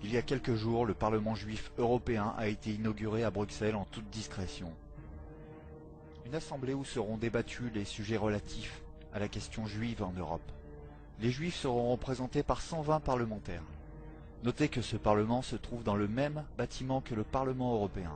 Il y a quelques jours, le Parlement juif européen a été inauguré à Bruxelles en toute discrétion. Une assemblée où seront débattus les sujets relatifs à la question juive en Europe. Les juifs seront représentés par 120 parlementaires. Notez que ce Parlement se trouve dans le même bâtiment que le Parlement européen.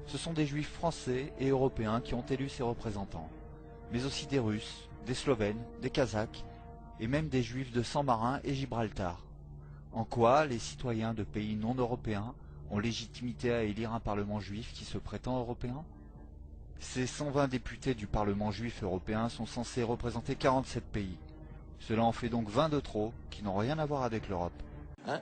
Ce sont des juifs français et européens qui ont élu ces représentants, mais aussi des Russes, des Slovènes, des Kazakhs et même des juifs de San Marin et Gibraltar. En quoi les citoyens de pays non européens ont légitimité à élire un Parlement juif qui se prétend européen? Ces 120 députés du Parlement juif européen sont censés représenter 47 pays. Cela en fait donc 20 de trop qui n'ont rien à voir avec l'Europe. Hein?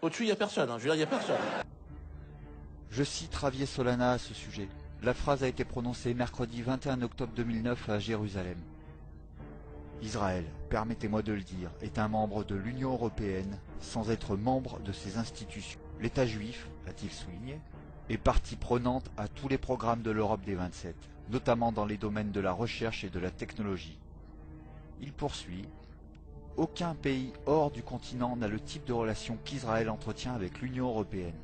Au-dessus, il n'y a personne, je veux dire, il n'y a personne. Je cite Javier Solana à ce sujet. La phrase a été prononcée mercredi 21 octobre 2009 à Jérusalem. Israël, permettez-moi de le dire, est un membre de l'Union européenne sans être membre de ses institutions. L'État juif, a-t-il souligné, est partie prenante à tous les programmes de l'Europe des 27, notamment dans les domaines de la recherche et de la technologie. Il poursuit. Aucun pays hors du continent n'a le type de relation qu'Israël entretient avec l'Union européenne.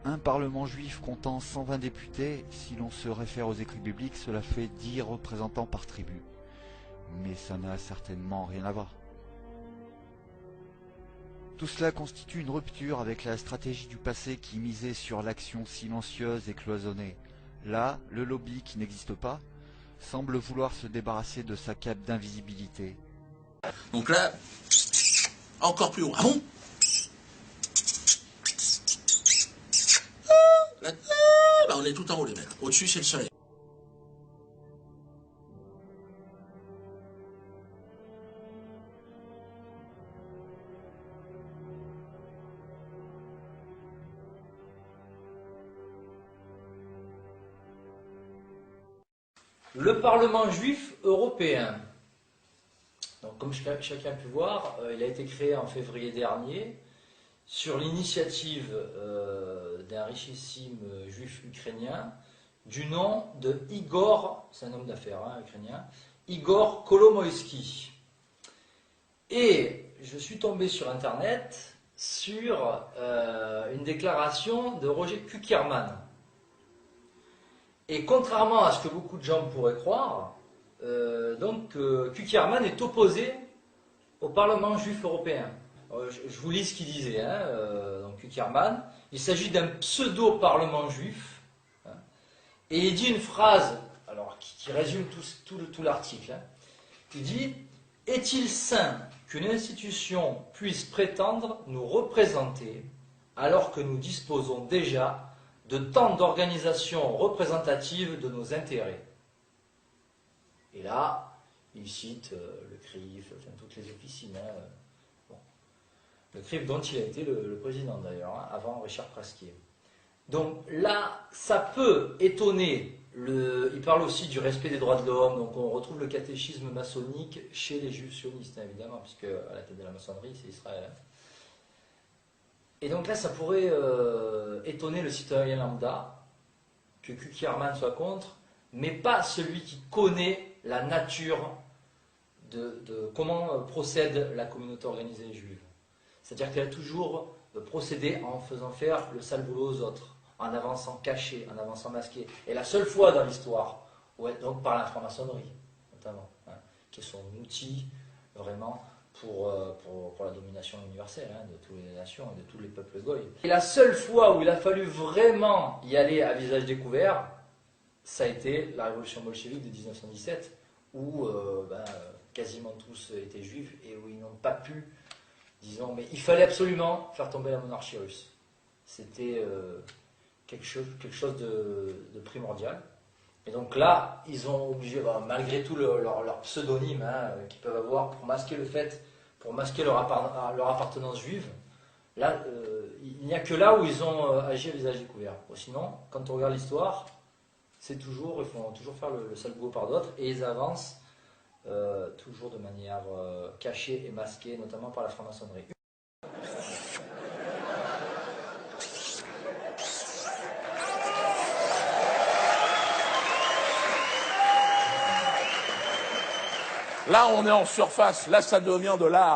Un parlement juif comptant 120 députés, si l'on se réfère aux écrits bibliques, cela fait 10 représentants par tribu. Mais ça n'a certainement rien à voir. Tout cela constitue une rupture avec la stratégie du passé qui misait sur l'action silencieuse et cloisonnée. Là, le lobby qui n'existe pas semble vouloir se débarrasser de sa cape d'invisibilité. Donc là, encore plus haut. Ah bon? Là, bah on est tout en haut les mecs. Au-dessus c'est le soleil. Le Parlement juif européen. Donc, comme chacun a pu voir, il a été créé en février dernier sur l'initiative d'un richissime juif ukrainien du nom de Igor, c'est un homme d'affaires ukrainien, Igor Kolomoïski. Et je suis tombé sur internet sur une déclaration de Roger Kuckerman. Et contrairement à ce que beaucoup de gens pourraient croire, Kuckerman est opposé au Parlement juif européen. Je vous lis ce qu'il disait. Kuckerman, il s'agit d'un pseudo-parlement juif. Et il dit une phrase qui résume tout l'article. Il dit « Est-il sain qu'une institution puisse prétendre nous représenter alors que nous disposons déjà de tant d'organisations représentatives de nos intérêts ?» Et là, il cite le CRIF, enfin, toutes les officines. Le CRIF dont il a été le président d'ailleurs, avant Richard Prasquier. Donc là, ça peut étonner, il parle aussi du respect des droits de l'homme, donc on retrouve le catéchisme maçonnique chez les juifs sionistes, évidemment, puisque à la tête de la maçonnerie, c'est Israël. Et donc là, ça pourrait étonner le citoyen lambda que Kuckerman soit contre, mais pas celui qui connaît la nature de comment procède la communauté organisée juive. C'est-à-dire qu'elle a toujours procédé en faisant faire le sale boulot aux autres, en avançant caché, en avançant masqué. Et la seule fois dans l'histoire, donc par la franc-maçonnerie, notamment, qui est son outil vraiment pour la domination universelle de toutes les nations et de tous les peuples goy. Et la seule fois où il a fallu vraiment y aller à visage découvert, ça a été la révolution bolchevique de 1917, où quasiment tous étaient juifs et où ils n'ont pas pu, disons, mais il fallait absolument faire tomber la monarchie russe. C'était quelque chose de primordial. Et donc là, ils ont obligé, malgré tout leur pseudonyme qu'ils peuvent avoir pour masquer le fait, pour masquer leur appartenance juive, là, il n'y a que là où ils ont agi à visage découvert. Sinon, quand on regarde l'histoire, ils font toujours faire le sale boulot par d'autres, et ils avancent toujours de manière cachée et masquée, notamment par la franc-maçonnerie. Là, on est en surface. Là, ça devient de l'art.